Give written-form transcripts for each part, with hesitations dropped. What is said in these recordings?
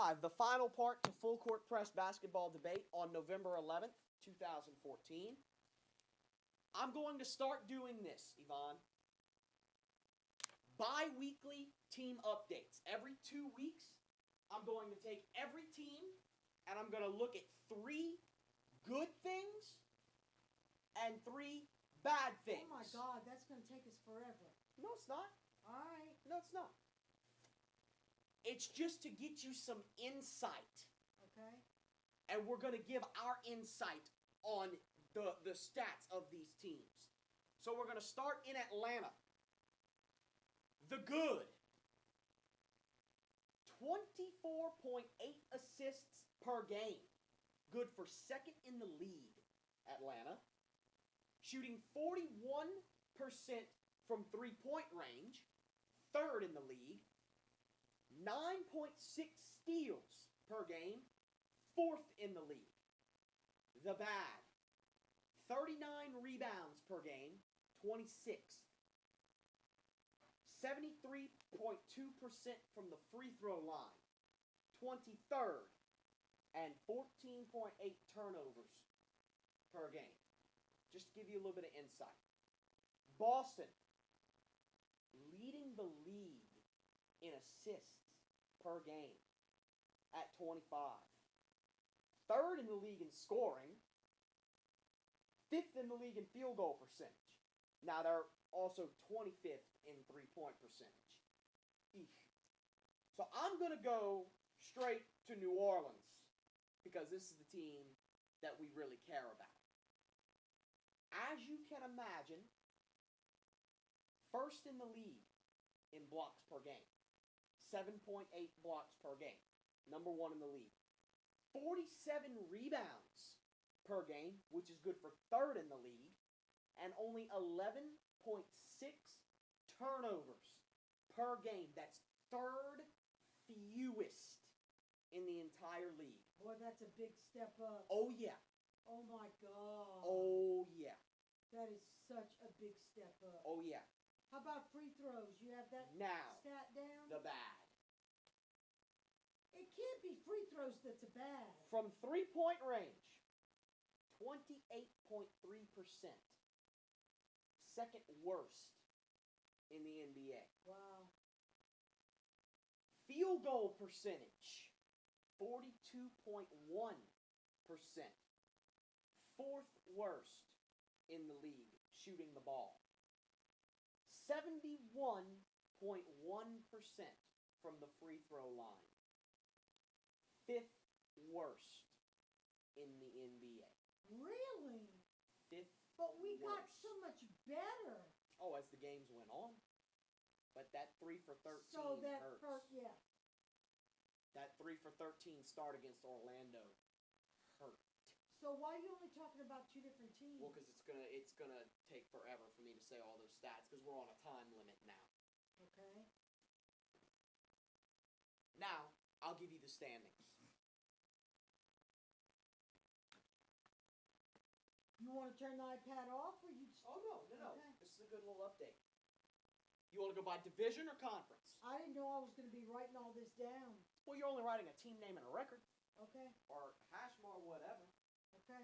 5, the final part to Full Court Press basketball debate on November 11th, 2014. I'm going to start doing this, Yvonne. Bi-weekly team updates. Every 2 weeks, I'm going to take every team and I'm going to look at 3 good things and 3 bad things. Oh my God, that's going to take us forever. No, it's not. All right. No, it's not. It's just to get you some insight. Okay. And we're going to give our insight on the stats of these teams. So we're going to start in Atlanta. The good. 24.8 assists per game. Good for second in the league, Atlanta. Shooting 41% from three-point range. Third in the league. 9.6 steals per game. Fourth in the league. The bad. 39 rebounds per game. 26th. 73.2% from the free throw line. 23rd. And 14.8 turnovers per game. Just to give you a little bit of insight. Boston. Leading the league in assists per game at 25. Third in the league in scoring. Fifth in the league in field goal percentage. Now they're also 25th in three-point percentage. Eesh. So I'm going to go straight to New Orleans because this is the team that we really care about. As you can imagine, first in the league in blocks per game. 7.8 blocks per game. Number 1 in the league. 47 rebounds per game, which is good for third in the league. And only 11.6 turnovers per game. That's third fewest in the entire league. Boy, that's a big step up. Oh, yeah. Oh, my God. Oh, yeah. That is such a big step up. Oh, yeah. How about free throws? You have that Now, stat down? the bad. It can't be free throws that's a bad. From three-point range, 28.3%. Second worst in the NBA. Wow. Field goal percentage, 42.1%. Fourth worst in the league shooting the ball. 71.1% from the free throw line. Fifth worst in the NBA. Really? Fifth But we got worst. so much better. Oh, as the games went on. But that 3 for 13 So that hurts. yeah. That 3 for 13 start against Orlando hurt. So why are you only talking about 2 different teams? Well, because it's gonna take forever for me to say all those stats because we're on a time limit now. Okay. Now I'll give you the standings. You want to turn the iPad off, or you? Just... Oh no. Okay. This is a good little update. You want to go by division or conference? I didn't know I was going to be writing all this down. Well, you're only writing a team name and a record, Okay. or hash or whatever. Okay.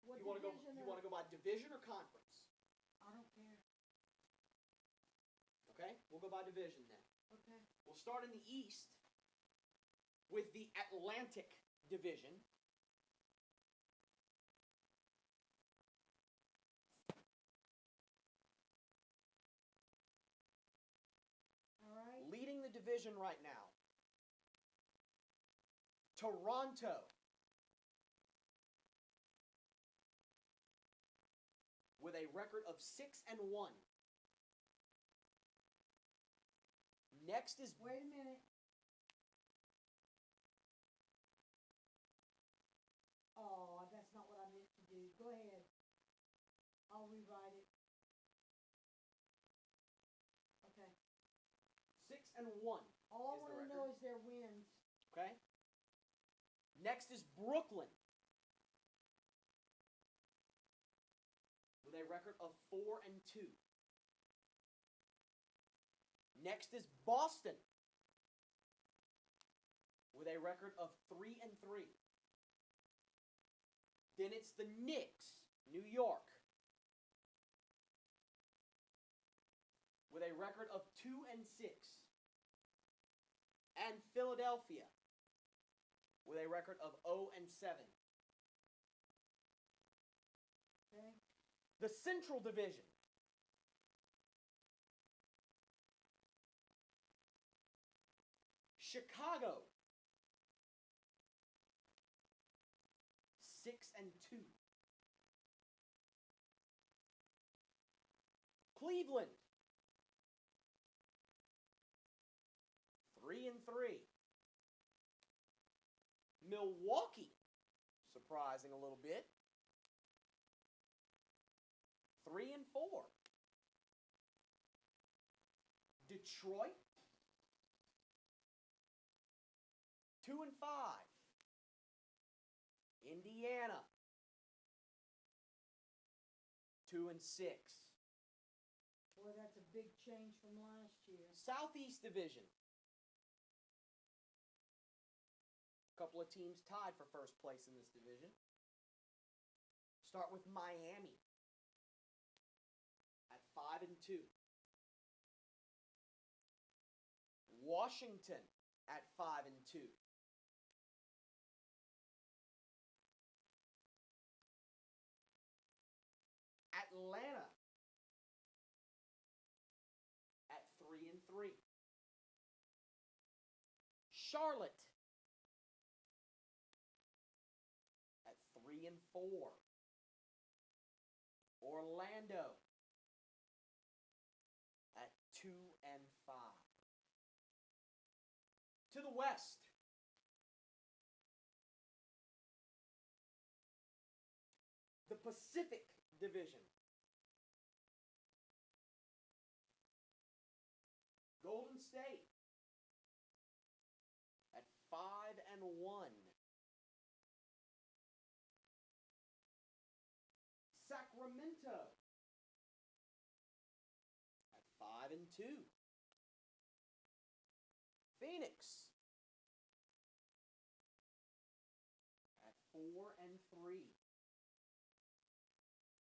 What You want to division? go? You want to go by division or conference? I don't care. Okay, we'll go by division then. Okay. We'll start in the East with the Atlantic Division. All right. Leading the division right now. Toronto. With a record of 6-1. Next is... Wait a minute. Oh, that's not what I meant to do. Go ahead. I'll rewrite it. Okay. 6-1. All I is the want to record. know is their wins. Okay? Next is Brooklyn. With a record of 4-2. Next is Boston. With a record of 3-3. Then it's the Knicks, New York, with a record of 2-6. And Philadelphia, with a record of 0-7. Okay. The Central Division. Chicago, 6-2. Cleveland, 3-3. Milwaukee, surprising a little bit, 3-4. Detroit, 2-5. Indiana, 2-6. Boy, that's a big change from last year. Southeast Division. A couple of teams tied for first place in this division. Start with Miami at 5-2. Washington at 5-2. Atlanta at 3-3. Charlotte at 3-4. Orlando at 2-5. To the West, the Pacific Division. Golden State at 5-1. Sacramento at 5-2. Phoenix at 4-3.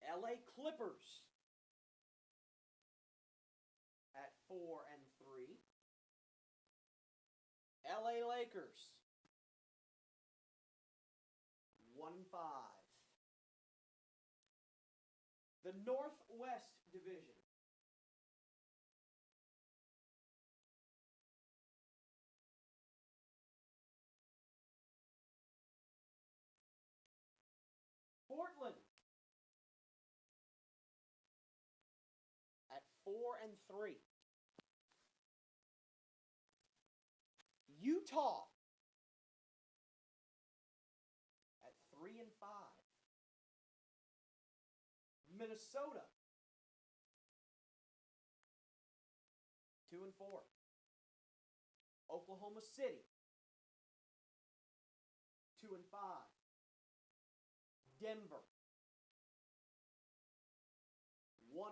LA Clippers at 4-3. LA Lakers 1-5. The Northwest Division. Portland at 4-3. Utah at 3-5. Minnesota 2-4. Oklahoma City 2-5. Denver 1-5.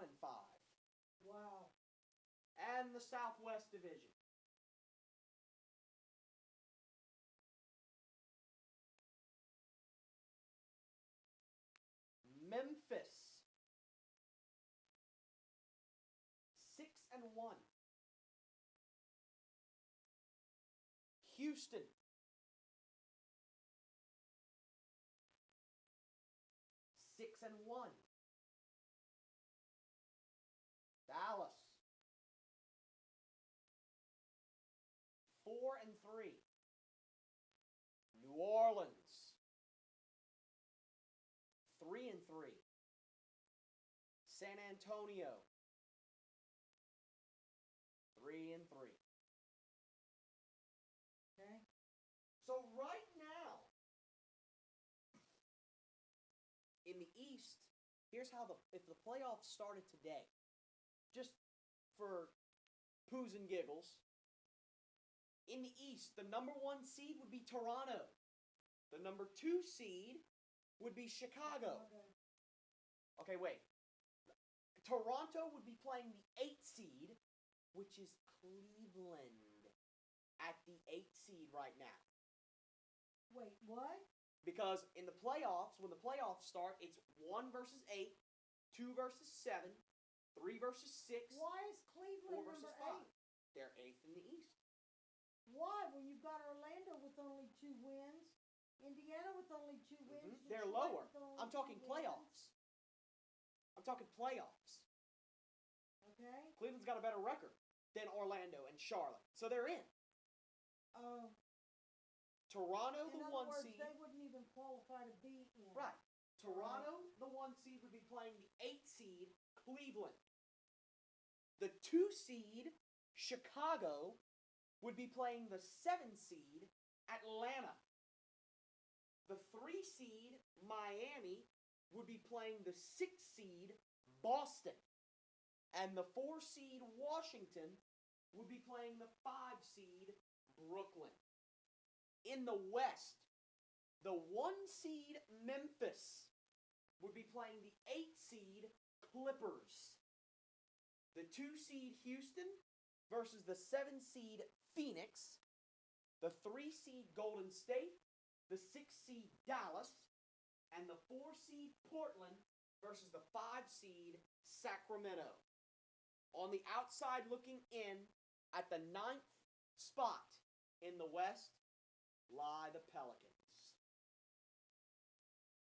Wow. And the Southwest Division. Memphis 6-1. Houston 6-1. Dallas 4-3. New Orleans 3-3. San Antonio 3-3. Okay. So right now, in the East, here's how if the playoffs started today, just for poos and giggles, in the East, the number 1 seed would be Toronto. The number 2 seed would be Chicago. Okay, wait. Toronto would be playing the 8th seed, which is Cleveland, at the 8th seed right now. Wait, what? Because in the playoffs, when the playoffs start, it's 1 versus 8, 2 versus 7, 3 versus 6, Why is 4 Cleveland versus number 5. 8? They're 8th in the East. Why? When you've got Orlando with only 2 wins, Indiana with only 2 wins, They're Detroit lower. with only I'm 2 talking wins. playoffs. I'm talking playoffs. Okay. Cleveland's got a better record than Orlando and Charlotte, so they're in. Oh. Toronto, In the other 1 words, seed. they wouldn't even qualify to be in. Right. Toronto, the 1 seed, would be playing the 8 seed, Cleveland. The 2 seed, Chicago, would be playing the 7 seed, Atlanta. The 3 seed, Miami, would be playing the 6 seed, Boston. And the 4 seed, Washington, would be playing the 5 seed, Brooklyn. In the West, the 1 seed, Memphis, would be playing the 8 seed, Clippers. The 2 seed, Houston, versus the 7 seed, Phoenix. The 3 seed, Golden State, the 6 seed, Dallas, and the 4 seed, Portland, versus the 5 seed, Sacramento. On the outside looking in, at the 9th spot in the West, lie the Pelicans.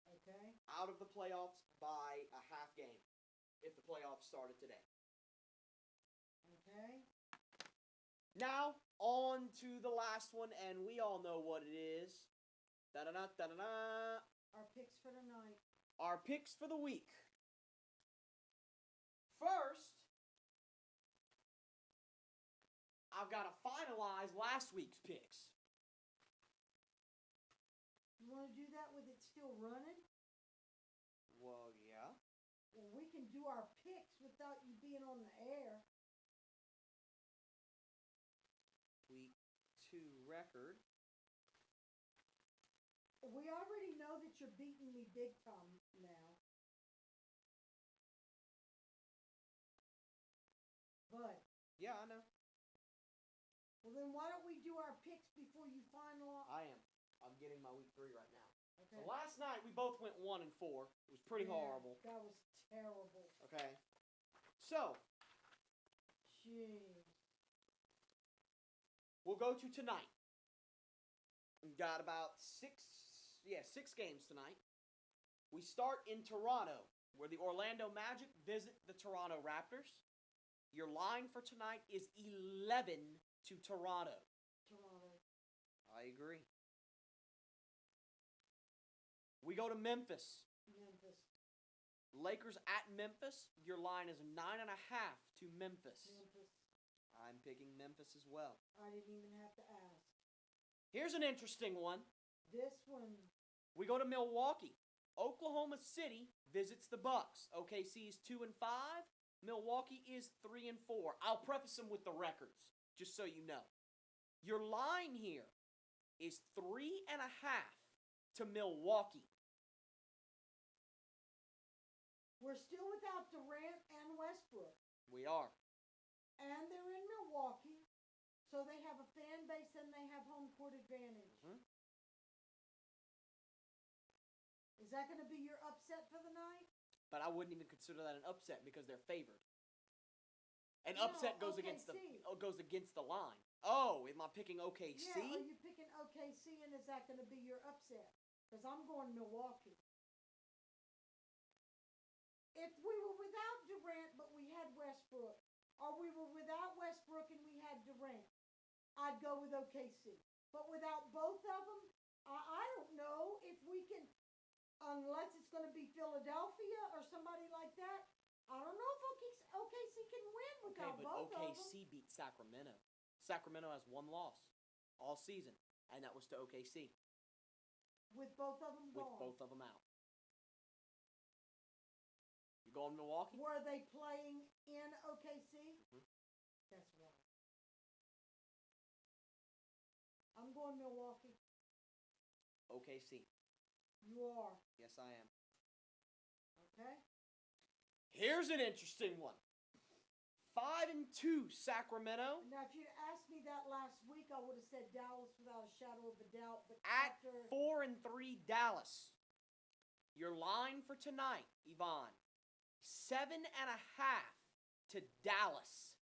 Okay. Out of the playoffs by a half game, if the playoffs started today. Okay. Now, on to the last one, and we all know what it is. Da-da-da, da-da-da. Our picks for tonight. Our picks for the week. First, I've got to finalize last week's picks. You want to do that with it still running? Well, yeah. Well, we can do our picks without you being on the air. Week 2 record. We already know that you're beating me big time now. But, Yeah, I know. well then why don't we do our picks before you finalize? I am. I'm getting my week 3 right now. Okay. So last night we both went 1 and 4. It was pretty Yeah, horrible. That was terrible. Okay. So, Jeez. we'll go to tonight. We've got about 6 games tonight. We start in Toronto, where the Orlando Magic visit the Toronto Raptors. Your line for tonight is 11 to Toronto. Toronto. I agree. We go to Memphis. Memphis. Lakers at Memphis. Your line is 9.5 to Memphis. Memphis. I'm picking Memphis as well. I didn't even have to ask. Here's an interesting one. This one. We go to Milwaukee. Oklahoma City visits the Bucks. OKC is 2 and 5. Milwaukee is 3 and 4. I'll preface them with the records, just so you know. Your line here is 3.5 to Milwaukee. We're still without Durant and Westbrook. We are. And they're in Milwaukee. So they have a fan base and they have home court advantage. Mhm. Is that going to be your upset for the night? But I wouldn't even consider that an upset because they're favored. An No, upset goes against the line. Oh, am I picking OKC? Yeah, are you picking OKC and is that going to be your upset? Because I'm going Milwaukee. If we were without Durant but we had Westbrook, or we were without Westbrook and we had Durant, I'd go with OKC. But without both of them, I don't know if we can, unless it's going to be Philadelphia or somebody like that. I don't know if OKC can win Okay, without but both of them. OKC beat Sacramento. Sacramento has 1 loss all season, and that was to OKC With both of them with gone. both of them out. You going Milwaukee? Were they playing in OKC? Mhm. That's why. I'm going Milwaukee. OKC. You are. Yes, I am. Okay? Here's an interesting one. 5-2 Sacramento Now, if you'd asked me that last week, I would have said Dallas without a shadow of a doubt. But at after 4-3 Dallas. Your line for tonight, Yvonne, 7.5 to Dallas.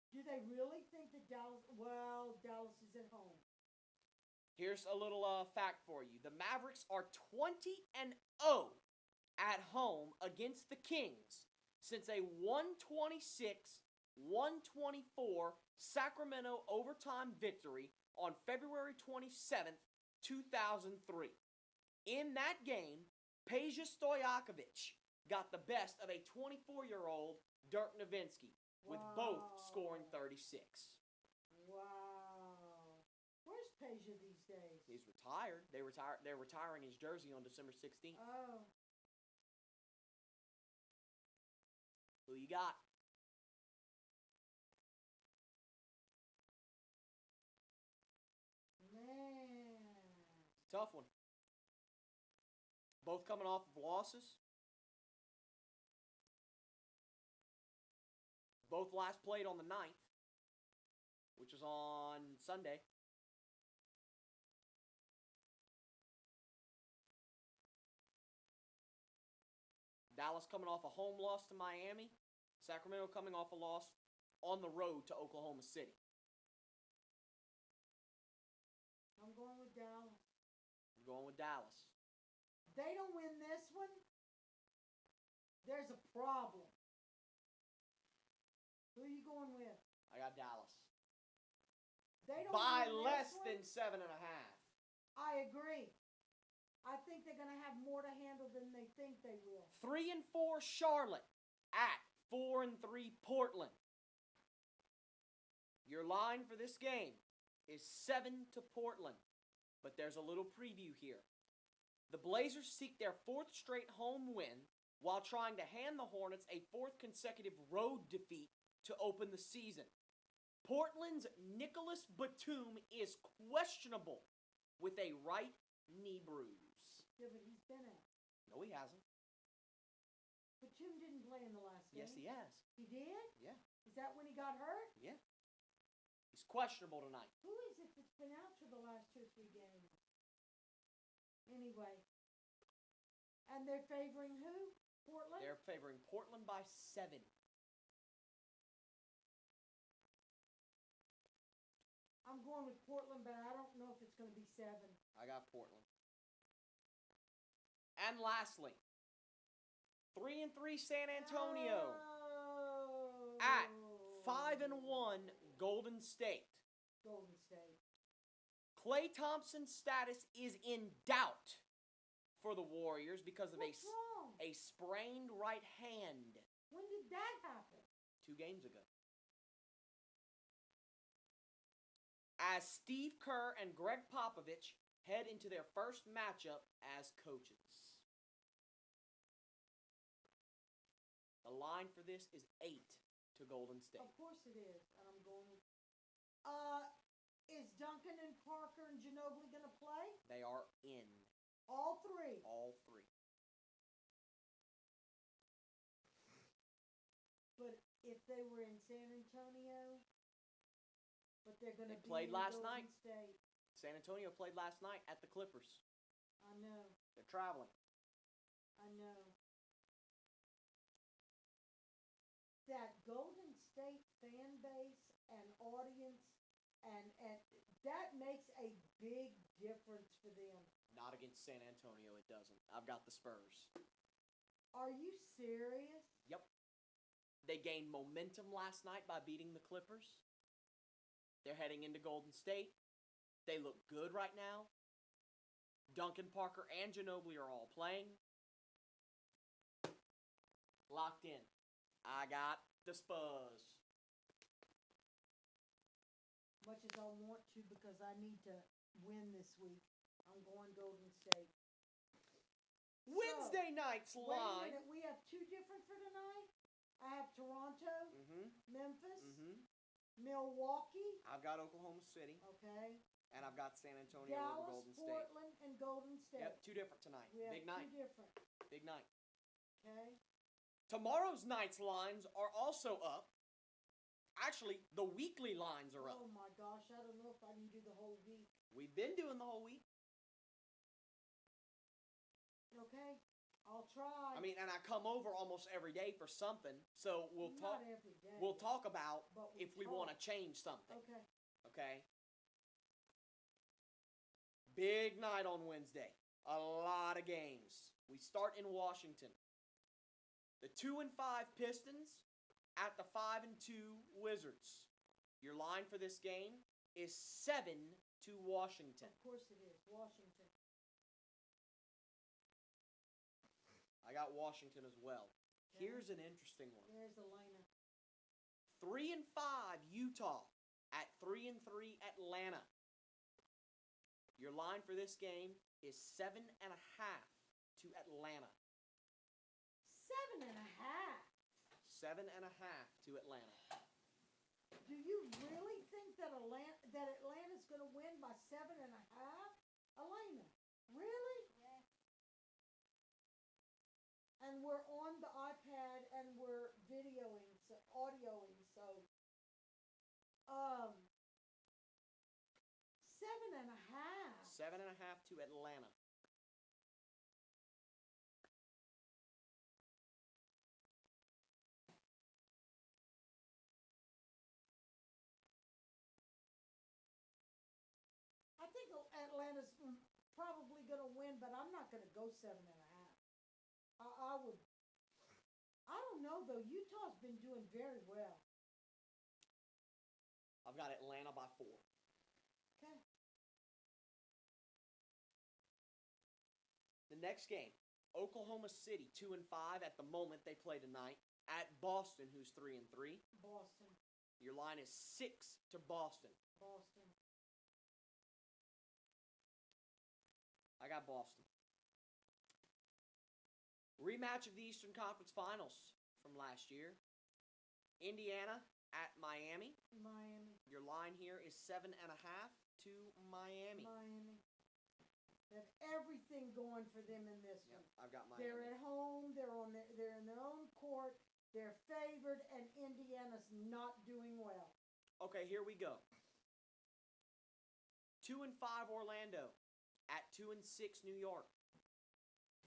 do they really think that Dallas? Well, Dallas is at home. Here's a little fact for you. The Mavericks are 20-0 at home against the Kings since a 126-124 Sacramento overtime victory on February 27th, 2003. In that game, Peja Stojakovic got the best of a 24-year-old Dirk Nowitzki, with both scoring 36. Wow. Where's Peja these days? He's retired. They're retiring his jersey on December 16th. Oh. Who you got? Man. Tough one. Both coming off of losses. Both last played on the 9th, which was on Sunday. Dallas coming off a home loss to Miami. Sacramento coming off a loss on the road to Oklahoma City. I'm going with Dallas. I'm going with Dallas. They don't win this one, there's a problem. Who are you going with? I got Dallas. They don't By win less this one? than 7.5. I agree. I think they're going to have more to handle than they think they will. 3-4 Charlotte at 4-3 Portland. Your line for this game is 7 to Portland, but there's a little preview here. The Blazers seek their 4th straight home win while trying to hand the Hornets a 4th consecutive road defeat to open the season. Portland's Nicholas Batum is questionable with a right knee bruise. Yeah, but he's been out. No, he hasn't. Batum didn't play in the last game. Yes, he has. He did? Yeah. Is that when he got hurt? Yeah. He's questionable tonight. Who is it that's been out for the last 2 or 3 games? Anyway. And they're favoring who? Portland? They're favoring Portland by 7. I'm going with Portland, but I don't know if it's going to be 7. I got Portland. And lastly, 3-3 San Antonio Oh. at 5-1 Golden State. Golden State. Klay Thompson's status is in doubt for the Warriors because of What's wrong? a sprained right hand When did that happen? 2 games ago. As Steve Kerr and Greg Popovich head into their first matchup as coaches. The line for this is 8 to Golden State. Of course it is, and I'm going with. Is Duncan and Parker and Ginobili going to play? They are in. All 3. All 3. But if they were in San Antonio, but they're going to They be played in last Golden night. State. San Antonio played last night at the Clippers. I know. They're traveling. I know. That Golden State fan base and audience, and that makes a big difference for them. Not against San Antonio, it doesn't. I've got the Spurs. Are you serious? Yep. They gained momentum last night by beating the Clippers. They're heading into Golden State. They look good right now. Duncan, Parker, and Ginobili are all playing. Locked in. I got the Spurs. Much as I want to, because I need to win this week, I'm going Golden State. Wednesday night's Wait a line. minute, we have 2 different for tonight? I have Toronto, Memphis, Milwaukee, I've got Oklahoma City, okay, and I've got San Antonio over Dallas, Golden State. Portland, and Golden State. Yep, 2 different tonight. We have Big 2 night. different, Big night. okay? Tomorrow's night's lines are also up. Actually, the weekly lines are up. Oh my gosh, I don't know if I can do the whole week. We've been doing the whole week. Okay, I'll try. I mean, and I come over almost every day for something, so we'll talk. Not every day. We'll talk about but if we want to talk. change something. Okay. Okay. Big night on Wednesday. A lot of games. We start in Washington. The 2-5 Pistons at the 5-2 Wizards. Your line for this game is 7 to Washington. Of course it is. Washington. I got Washington as well. Okay. Here's an interesting one. There's Elena. 3-5 Utah at 3-3 Atlanta. Your line for this game is 7.5 to Atlanta. 7.5. 7.5 to Atlanta. Do you really think that Atlanta's going to win by 7.5? Elena, really? Yeah. And we're on the iPad and we're videoing, so audioing, so 7.5. 7.5 to Atlanta. I think Atlanta's probably going to win, but I'm not going to go 7.5. I would. I don't know though. Utah's been doing very well. I've got Atlanta by 4. Okay. The next game, Oklahoma City 2-5 at the moment they play tonight at Boston, who's 3-3. Boston. Your line is 6 to Boston. Boston. I got Boston. Rematch of the Eastern Conference Finals from last year. Indiana at Miami. Miami. Your line here is 7.5 to Miami. Miami. They have everything going for them in this Yep, one. I've got Miami. They're at home. They're in their own court. They're favored, and Indiana's not doing well. Okay, here we go. 2-5 Orlando at 2-6 New York.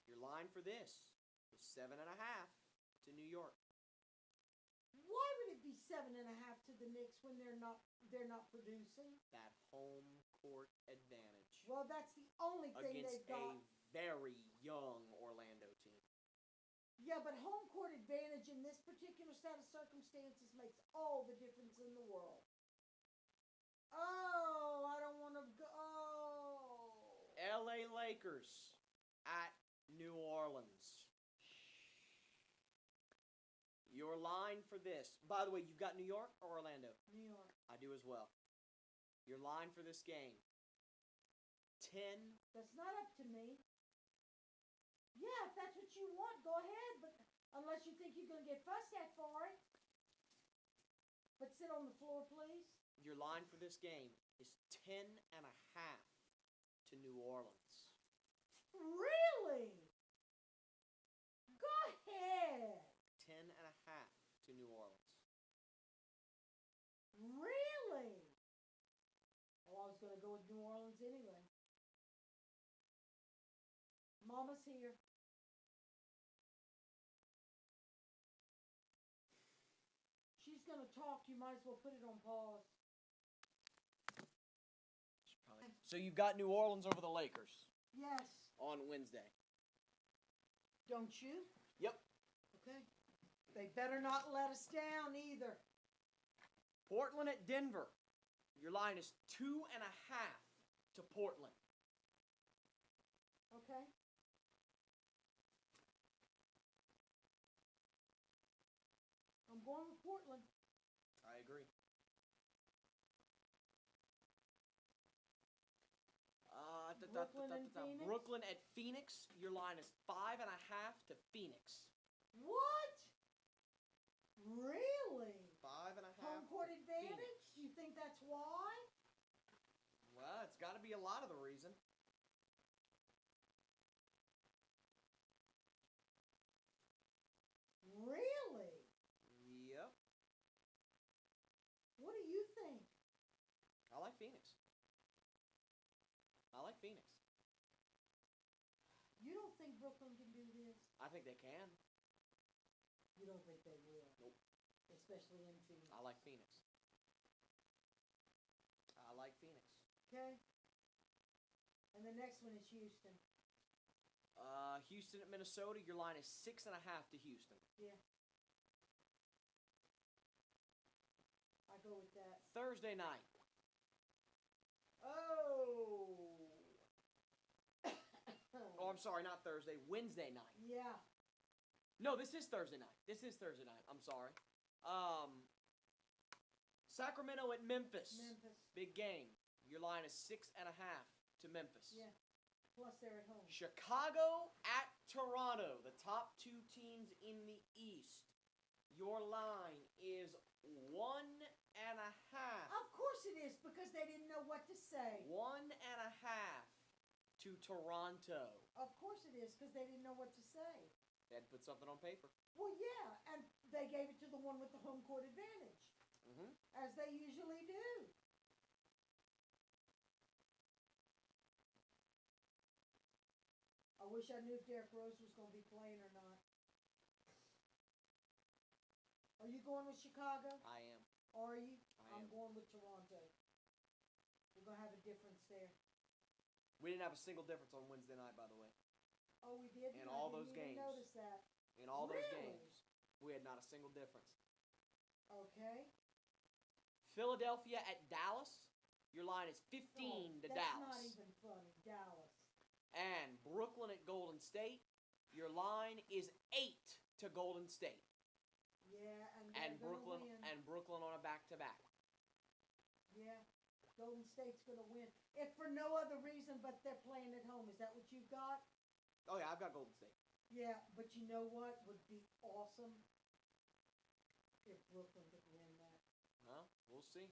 Your line for this is 7.5 to New York. Why would it be 7.5 to the Knicks when they're not producing? That home court advantage Well, that's the only thing against they've got. a very young Orlando team. Yeah, but home court advantage in this particular set of circumstances makes all the difference in the world. Oh, I don't want to go. Oh. LA Lakers at New Orleans. Your line for this. By the way, you've got New York or Orlando? New York. I do as well. Your line for this game. 10. That's not up to me. Yeah, if that's what you want, go ahead. But unless you think you're going to get fussed at for it. But sit on the floor, please. Your line for this game is 10.5 to New Orleans. Really? Go ahead. 10.5 to New Orleans. Really? Oh, I was going to go with New Orleans anyway. Mama's here. She's going to talk. You might as well put it on pause. So you've got New Orleans over the Lakers Yes. on Wednesday. Don't you? Yep. Okay. They better not let us down either. Portland at Denver. Your line is 2.5 to Portland. Okay. I'm going with Portland. I agree. Brooklyn and Phoenix? Brooklyn at Phoenix. Your line is 5.5 to Phoenix. What? Really? 5.5. Home court to advantage? Phoenix. You think that's why? Well, it's got to be a lot of the reason. Really? Yep. Phoenix. You don't think Brooklyn can do this? I think they can. You don't think they will? Nope. Especially in Phoenix. I like Phoenix. I like Phoenix. Okay. And the next one is Houston. Houston at Minnesota. Your line is 6.5 to Houston. Yeah. I go with that. Thursday night. Oh. Oh, I'm sorry, not Thursday. Wednesday night. Yeah. No, this is Thursday night. I'm sorry. Sacramento at Memphis. Memphis. Big game. Your line is 6.5 to Memphis. Yeah. Plus they're at home. Chicago at Toronto, the top two teams in the East. Your line is 1.5. Of course it is, because they didn't know what to say. 1.5 to Toronto. Of course it is, because they didn't know what to say. They had to put something on paper. Well, yeah, and they gave it to the one with the home court advantage, as they usually do. I wish I knew if Derrick Rose was going to be playing or not. Are you going with Chicago? I am. Are you? I I'm am. going with Toronto. We're going to have a difference there. We didn't have a single difference on Wednesday night, by the way. Oh, we did? In all those I didn't even games. notice that. In all those Really? games, we had not a single difference. Okay. Philadelphia at Dallas. Your line is 15 to That's Dallas. not even funny. Dallas. And Brooklyn at Golden State. Your line is 8 to Golden State. Yeah, and And they're Brooklyn gonna win. and Brooklyn on a back-to-back. Yeah, Golden State's going to win. If for no other reason but they're playing at home. Is that what you've got? Oh yeah, I've got Golden State. Yeah, but you know what would be awesome? If Brooklyn could win that. Well, we'll see.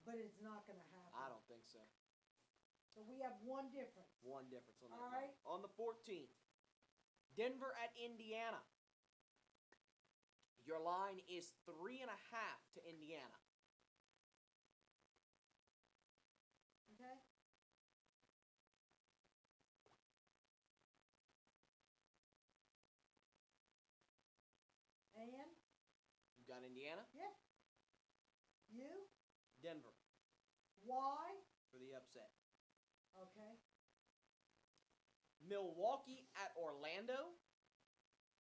But it's not going to happen. I don't think so. So we have one difference. One difference on that. All one. right. On the 14th, Denver at Indiana. Your line is 3.5 to Indiana. Okay? And? You got Indiana? Yeah. You? Denver Why? for the upset. Okay. Milwaukee at Orlando.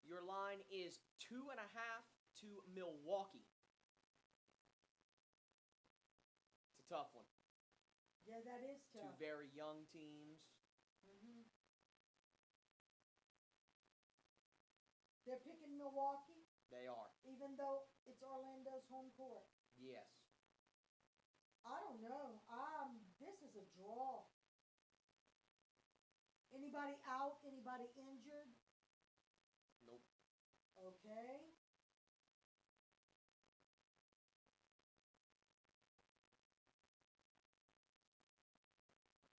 Your line is 2.5 to Milwaukee. It's a tough one. Yeah, that is Two tough. very young teams. Mm-hmm. They're picking Milwaukee, They are. even though it's Orlando's home court. Yes. I don't know. This is a draw. Anybody out? Anybody injured? Nope. Okay.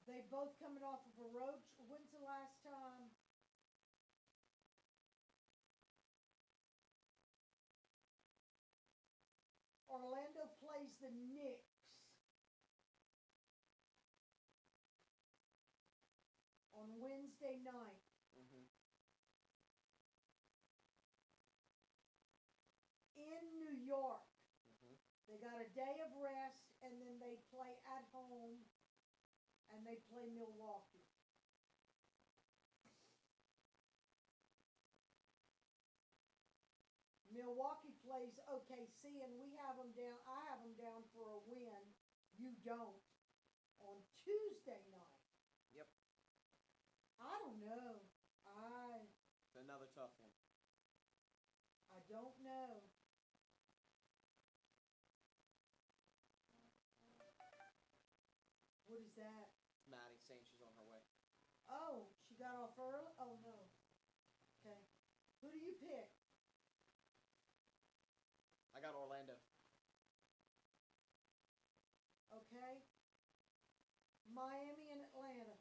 They both coming off of a road. When's the last time? Orlando plays the Knicks on Wednesday night. In New York. They got a day of rest, and then they play at home, and they play Milwaukee. Milwaukee plays OKC, and we have them down. I have them down for a win. You don't. On Tuesday night. Yep. I don't know. It's another tough one. I don't know. What is that? Maddie saying she's on her way. Oh, she got off early? Oh, no. Okay. Who do you pick? I got Orlando. Okay. Miami and Atlanta.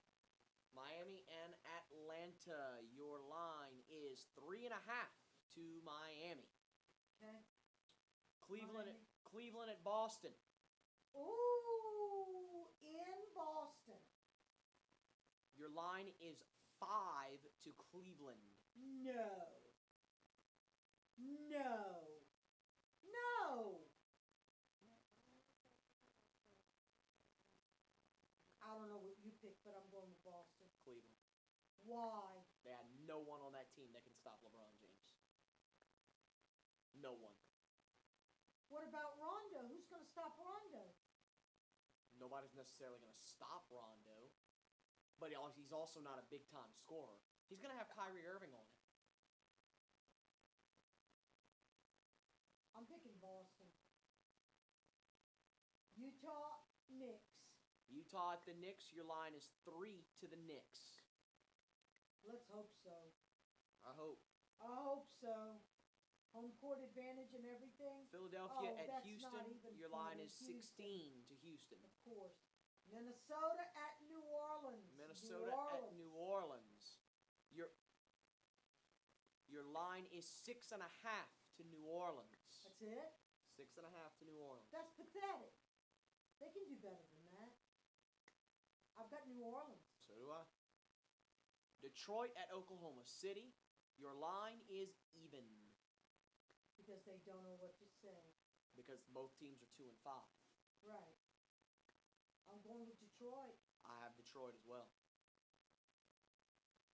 Miami and Atlanta. Your line is 3.5 to Miami. Okay. Cleveland Miami. at Boston. Ooh, in Boston. Your line is 5 to Cleveland. No. No. No. I don't know what you picked, but I'm going with Boston. Cleveland. Why? They had no one on that team that can stop LeBron James. No one. What about Rondo? Who's going to stop Rondo? Nobody's necessarily going to stop Rondo, but he's also not a big-time scorer. He's going to have Kyrie Irving on it. I'm picking Boston. Utah, Knicks. Utah at the Knicks, your line is 3 to the Knicks. Let's hope so. I hope. I hope so. Home court advantage and everything. Philadelphia Oh, at that's Houston, not even your line funny. is 16 to Houston. Of course. Minnesota at New Orleans. Minnesota at New Orleans. Your line is 6.5 to New Orleans. That's it? 6.5 to New Orleans. That's pathetic. They can do better than that. I've got New Orleans. So do I. Detroit at Oklahoma City. Your line is even. Because they don't know what to say. Because both teams are 2 and 5. Right. I'm going with Detroit. I have Detroit as well.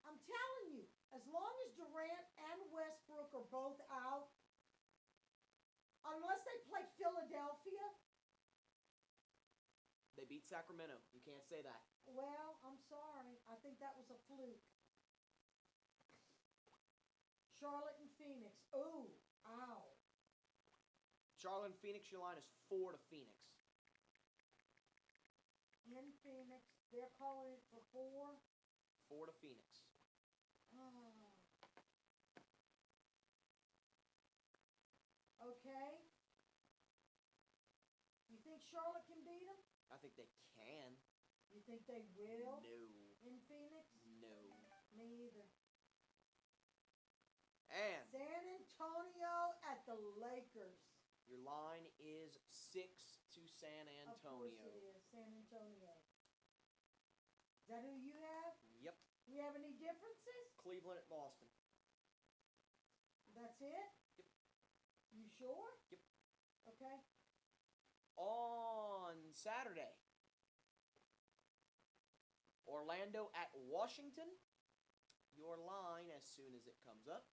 I'm telling you, as long as Durant and Westbrook are both out, unless they play Philadelphia, They beat Sacramento. You can't say that. well, I'm sorry. I think that was a fluke. Charlotte and Phoenix. Ooh, ow. Charlotte and Phoenix, your line is 4 to Phoenix. In Phoenix, they're calling it for 4. 4 to Phoenix. Ah. Okay. You think Charlotte can beat them? I think they can. You think they will No. in Phoenix? No. Me either. And San Antonio at the Lakers. your line is 6 to San Of course Antonio. it is. San Antonio. Is that who you have? Yep. We have any differences? Cleveland at Boston. That's it? Yep. You sure? Yep. Okay. On Saturday, Orlando at Washington. Your line, as soon as it comes up.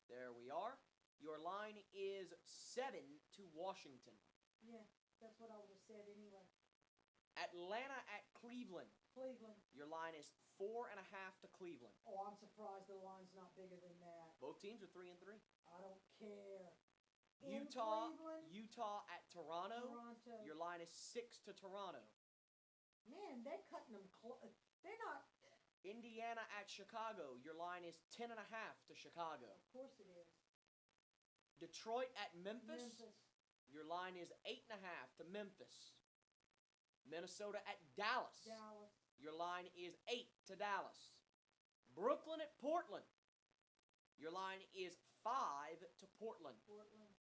There we are. Your line is 7 to Washington. Yeah, that's what I would have said anyway. Atlanta at Cleveland. Cleveland. Your line is 4.5 to Cleveland. Oh, I'm surprised the line's not bigger than that. Both teams are 3 and 3. I don't care. In Utah Cleveland, at Toronto. Toronto. Your line is 6 to Toronto. Man, they're cutting them close. They're not. Indiana at Chicago. Your line is 10.5 to Chicago. Of course it is. Detroit at Memphis. Memphis. Your line is 8.5 to Memphis. Minnesota at Dallas. Dallas. Your line is 8 to Dallas. Brooklyn at Portland. Your line is 5 to Portland. Portland.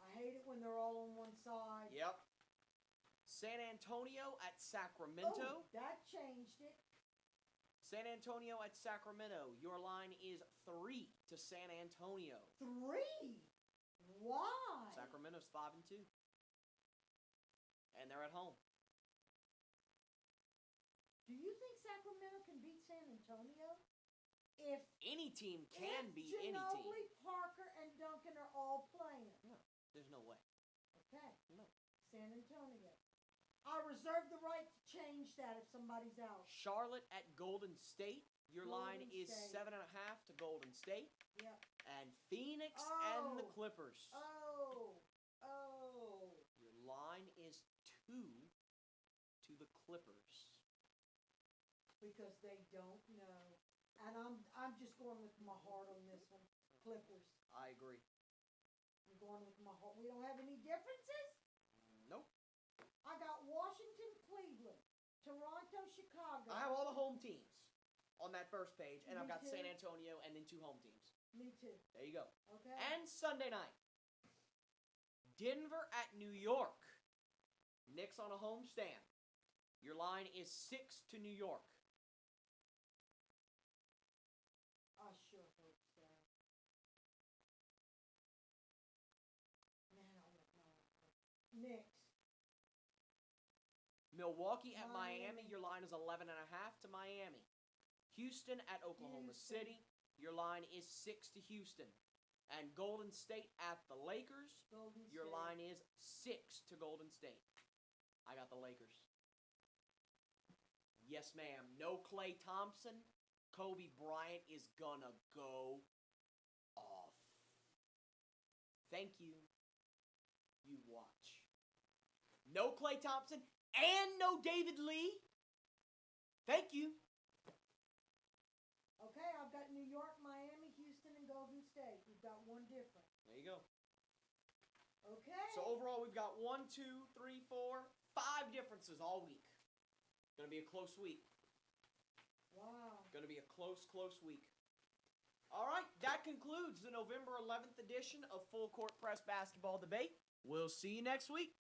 I hate it when they're all on one side. Yep. San Antonio at Sacramento. Oh, that changed it. San Antonio at Sacramento. Your line is 3 to San Antonio. 3? Why? Sacramento's 5 and 2. And they're at home. Do you think Sacramento can beat San Antonio? If Any team can if beat any team. Ginobili, Parker, and Duncan are all playing. No, there's no way. Okay. No. San Antonio. I reserve the right to change that if somebody's out. Charlotte at Golden State. Your line Golden is State. 7.5 to Golden State. Yep. And Phoenix and the Oh. Clippers. Oh. Your line is 2 to the Clippers. Because they don't know. And I'm just going with my heart on this one. Clippers. I agree. I'm going with my heart. We don't have any differences? Nope. I got Washington, Cleveland, Toronto, Chicago. I have all the home teams on that first page, and I've Me got too. San Antonio and then 2 home teams. Me too. There you go. Okay. And Sunday night, Denver at New York. Knicks on a home stand. Your line is 6 to New York. I sure hope so. Man, I want my Knicks. Milwaukee at Miami. Miami. Your line is 11.5 to Miami. Houston at Oklahoma Houston. City. Your line is 6 to Houston. And Golden State at the Lakers. Golden Your State. line is 6 to Golden State. I got the Lakers. Yes, ma'am. No Klay Thompson. Kobe Bryant is gonna go off. Thank you. You watch. No Klay Thompson and no David Lee. Thank you. Okay, I've got New York, Miami, Houston, and Golden State. We've got one different. There you go. Okay. So overall, we've got 1, 2, 3, 4, 5 differences all week. Gonna be a close week. Wow. Gonna be a close week. All right, that concludes the November 11th edition of Full Court Press Basketball Debate. We'll see you next week.